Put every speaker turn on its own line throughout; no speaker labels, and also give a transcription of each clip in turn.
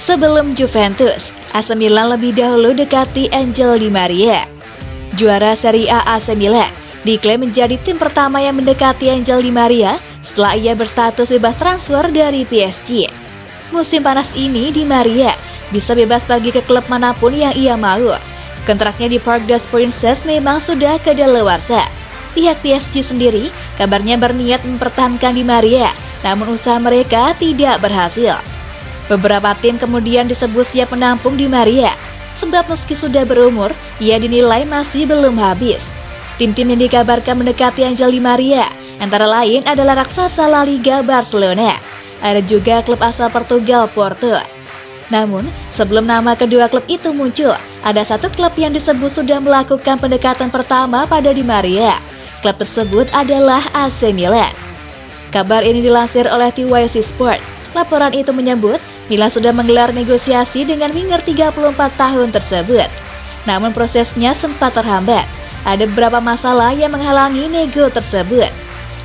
Sebelum Juventus, AC Milan lebih dahulu dekati Angel Di Maria. Juara Serie A AC Milan diklaim menjadi tim pertama yang mendekati Angel Di Maria setelah ia berstatus bebas transfer dari PSG. Musim panas ini Di Maria bisa bebas pergi ke klub manapun yang ia mau. Kontraknya di Parc des Princes memang sudah kadaluarsa. Pihak PSG sendiri kabarnya berniat mempertahankan Di Maria, namun usaha mereka tidak berhasil. Beberapa tim kemudian disebut siap menampung Di Maria, sebab meski sudah berumur, ia dinilai masih belum habis. Tim-tim yang dikabarkan mendekati Angel Di Maria antara lain adalah raksasa La Liga Barcelona. Ada juga klub asal Portugal Porto. Namun, sebelum nama kedua klub itu muncul, ada satu klub yang disebut sudah melakukan pendekatan pertama pada Di Maria. Klub tersebut adalah AC Milan. Kabar ini dilansir oleh TYC Sport. Laporan itu menyebut, Milan sudah menggelar negosiasi dengan winger 34 tahun tersebut. Namun prosesnya sempat terhambat. Ada beberapa masalah yang menghalangi nego tersebut.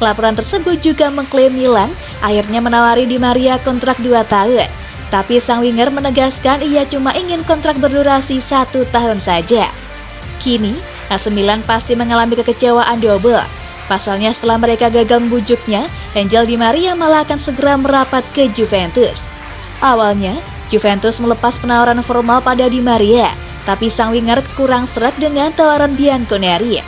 Laporan tersebut juga mengklaim Milan akhirnya menawari Di Maria kontrak 2 tahun. Tapi sang winger menegaskan ia cuma ingin kontrak berdurasi 1 tahun saja. Kini, AC Milan pasti mengalami kekecewaan double. Pasalnya setelah mereka gagal membujuknya, Angel Di Maria malah akan segera merapat ke Juventus. Awalnya, Juventus melepas penawaran formal pada Di Maria, tapi sang winger kurang seret dengan tawaran Bianconeri.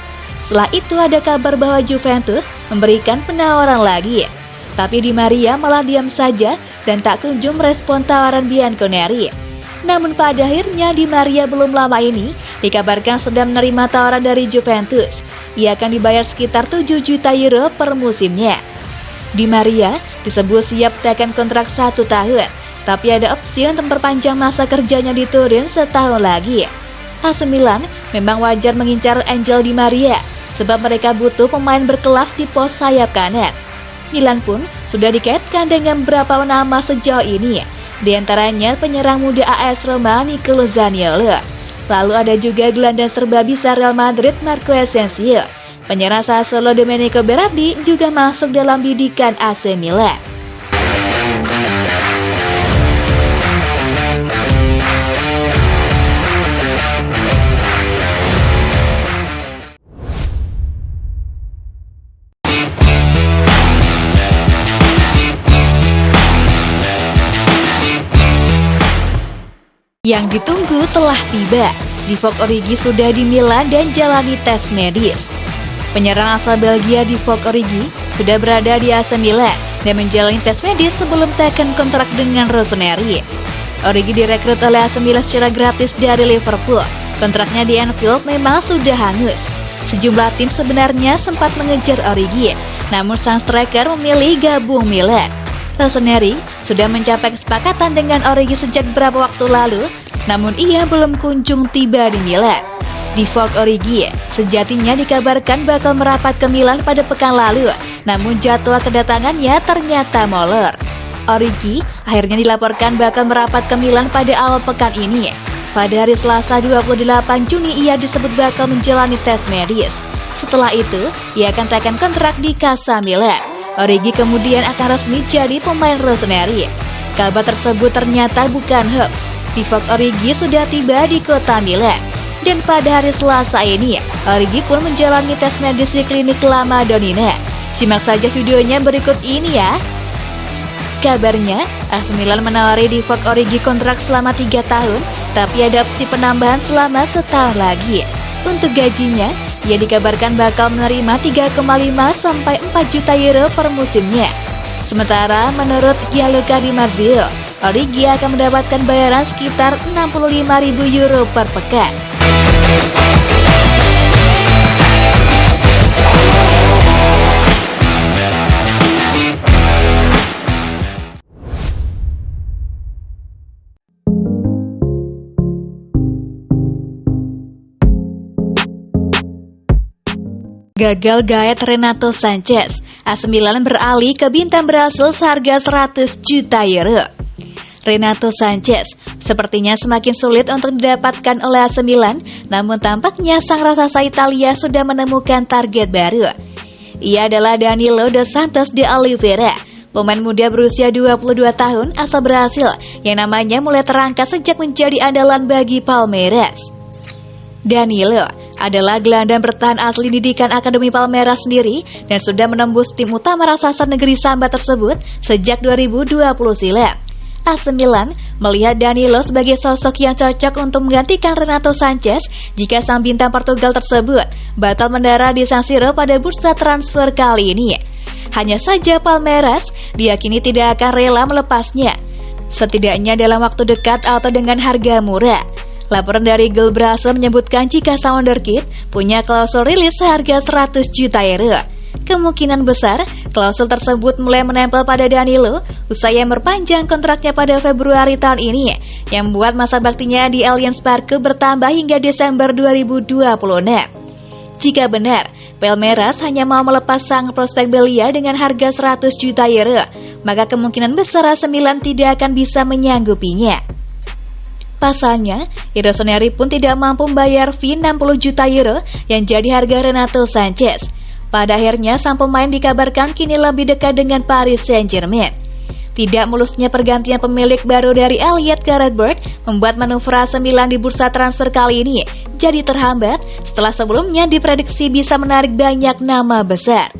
Setelah itu ada kabar bahwa Juventus memberikan penawaran lagi. Tapi Di Maria malah diam saja dan tak kunjung merespon tawaran Bianconeri. Namun pada akhirnya Di Maria belum lama ini dikabarkan sedang menerima tawaran dari Juventus. Ia akan dibayar sekitar 7 juta euro per musimnya. Di Maria disebut siap tekan kontrak 1 tahun, tapi ada opsi untuk memperpanjang masa kerjanya di Turin setahun lagi. AC Milan memang wajar mengincar Angel Di Maria, sebab mereka butuh pemain berkelas di pos sayap kanan. Milan pun sudah dikaitkan dengan beberapa nama sejauh ini, di antaranya penyerang muda AS Roma Nicolo Zaniolo. Lalu ada juga gelandang serba bisa Real Madrid Marco Asensio. Penyerang Sassuolo Domenico Berardi juga masuk dalam bidikan AC Milan. Yang ditunggu telah tiba. Divock Origi sudah di Milan dan jalani tes medis. Penyerang asal Belgia Divock Origi sudah berada di AC Milan dan menjalani tes medis sebelum tekan kontrak dengan Rossoneri. Origi direkrut oleh AC Milan secara gratis dari Liverpool. Kontraknya di Anfield memang sudah hangus. Sejumlah tim sebenarnya sempat mengejar Origi, namun sang striker memilih gabung Milan. Rossoneri sudah mencapai kesepakatan dengan Origi sejak beberapa waktu lalu, namun ia belum kunjung tiba di Milan. Divock Origi sejatinya dikabarkan bakal merapat ke Milan pada pekan lalu, namun jadwal kedatangannya ternyata molor. Origi akhirnya dilaporkan bakal merapat ke Milan pada awal pekan ini. Pada hari Selasa 28 Juni ia disebut bakal menjalani tes medis. Setelah itu, ia akan tekan kontrak di Casa Milan. Origi kemudian akan resmi jadi pemain Rossoneri. Kabar tersebut ternyata bukan hoax. Divock Origi sudah tiba di kota Milan. Dan pada hari Selasa ini, Origi pun menjalani tes medis di klinik La Madonnina. Simak saja videonya berikut ini ya. Kabarnya, AC Milan menawari Divock Origi kontrak selama 3 tahun, tapi ada opsi penambahan selama setahun lagi. Untuk gajinya, ia dikabarkan bakal menerima 3,5 sampai 4 juta euro per musimnya. Sementara menurut Gianluca Di Marzio, Origi akan mendapatkan bayaran sekitar 65.000 euro per pekan. Gagal gaet Renato Sanches, AC Milan beralih ke bintang Brasil seharga 100 juta euro. Renato Sanches sepertinya semakin sulit untuk didapatkan oleh AC Milan, namun tampaknya sang raksasa Italia sudah menemukan target baru. Ia adalah Danilo dos Santos de Oliveira, pemain muda berusia 22 tahun asal Brasil yang namanya mulai terangkat sejak menjadi andalan bagi Palmeiras. Danilo adalah gelandang bertahan asli didikan Akademi Palmeiras sendiri dan sudah menembus tim utama raksasa negeri Samba tersebut sejak 2020 silam. AC Milan melihat Danilo sebagai sosok yang cocok untuk menggantikan Renato Sanches jika sang bintang Portugal tersebut batal mendarat di San Siro pada bursa transfer kali ini. Hanya saja Palmeiras diyakini tidak akan rela melepasnya, setidaknya dalam waktu dekat atau dengan harga murah. Laporan dari Gol Brasil menyebutkan jika sang wonderkid punya klausul rilis seharga 100 juta euro. Kemungkinan besar, klausul tersebut mulai menempel pada Danilo usai yang memperpanjang kontraknya pada Februari tahun ini, yang membuat masa baktinya di Allianz Parque bertambah hingga Desember 2026. Jika benar, Palmeiras hanya mau melepas sang prospek belia dengan harga 100 juta euro, maka kemungkinan besar AC Milan tidak akan bisa menyanggupinya. Pasalnya, Rossoneri pun tidak mampu membayar fee 60 juta euro yang jadi harga Renato Sanches. Pada akhirnya, sang pemain dikabarkan kini lebih dekat dengan Paris Saint-Germain. Tidak mulusnya pergantian pemilik baru dari Elliot ke Redbird membuat manuver AC Milan di bursa transfer kali ini jadi terhambat setelah sebelumnya diprediksi bisa menarik banyak nama besar.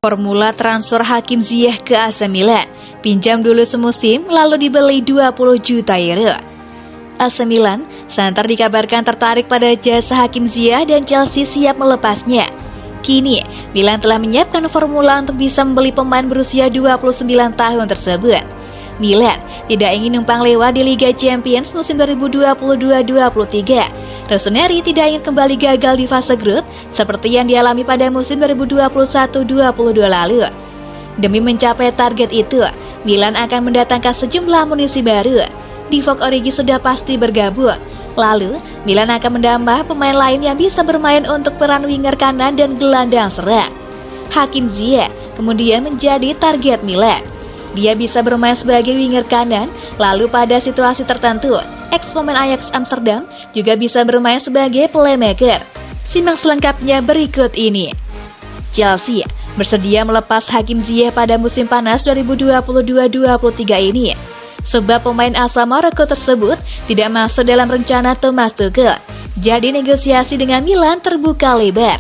Formula transfer Hakim Ziyech ke AC Milan, pinjam dulu semusim lalu dibeli 20 juta euro. AC Milan santer dikabarkan tertarik pada jasa Hakim Ziyech dan Chelsea siap melepasnya. Kini, Milan telah menyiapkan formula untuk bisa membeli pemain berusia 29 tahun tersebut. Milan tidak ingin numpang lewat di Liga Champions musim 2022-2023. Rossoneri tidak ingin kembali gagal di fase grup seperti yang dialami pada musim 2021-2022 lalu. Demi mencapai target itu, Milan akan mendatangkan sejumlah amunisi baru. Divock Origi sudah pasti bergabung. Lalu, Milan akan menambah pemain lain yang bisa bermain untuk peran winger kanan dan gelandang serang. Hakim Ziyech kemudian menjadi target Milan. Dia bisa bermain sebagai winger kanan, lalu pada situasi tertentu, ex-pemain Ajax Amsterdam juga bisa bermain sebagai playmaker. Simak selengkapnya berikut ini. Chelsea bersedia melepas Hakim Ziyech pada musim panas 2022-2023 ini, sebab pemain asal Maroko tersebut tidak masuk dalam rencana Thomas Tuchel. Jadi negosiasi dengan Milan terbuka lebar.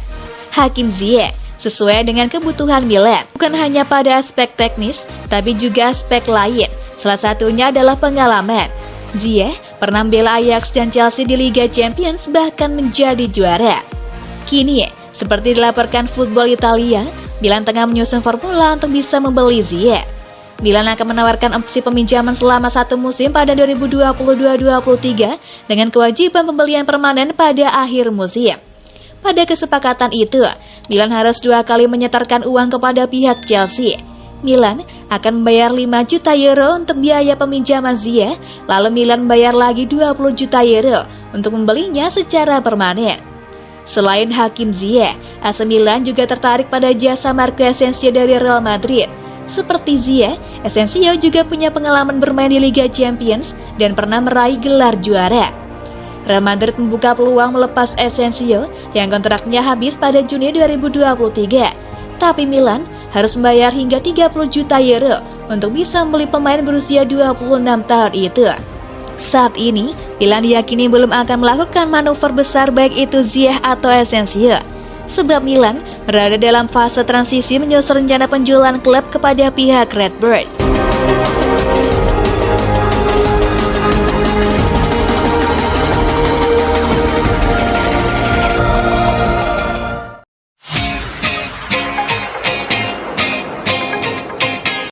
Hakim Ziyech sesuai dengan kebutuhan Milan, bukan hanya pada aspek teknis, tapi juga aspek lain. Salah satunya adalah pengalaman. Ziyech pernah membela Ajax dan Chelsea di Liga Champions, bahkan menjadi juara. Kini, seperti dilaporkan Football Italia, Milan tengah menyusun formula untuk bisa membeli Ziyech. Milan akan menawarkan opsi peminjaman selama 1 musim pada 2022-2023 dengan kewajiban pembelian permanen pada akhir musim. Pada kesepakatan itu, Milan harus 2 kali menyetorkan uang kepada pihak Chelsea. Milan akan membayar 5 juta euro untuk biaya peminjaman Ziyech, lalu Milan membayar lagi 20 juta euro untuk membelinya secara permanen. Selain Hakim Ziyech, AC Milan juga tertarik pada jasa Marco Asensio dari Real Madrid. Seperti Ziyech, Asensio juga punya pengalaman bermain di Liga Champions dan pernah meraih gelar juara. Real Madrid membuka peluang melepas Asensio yang kontraknya habis pada Juni 2023. Tapi Milan harus membayar hingga 30 juta euro untuk bisa membeli pemain berusia 26 tahun itu. Saat ini, Milan diyakini belum akan melakukan manuver besar baik itu Ziyech atau Asensio, sebab Milan berada dalam fase transisi menyusun rencana penjualan klub kepada pihak Redbird.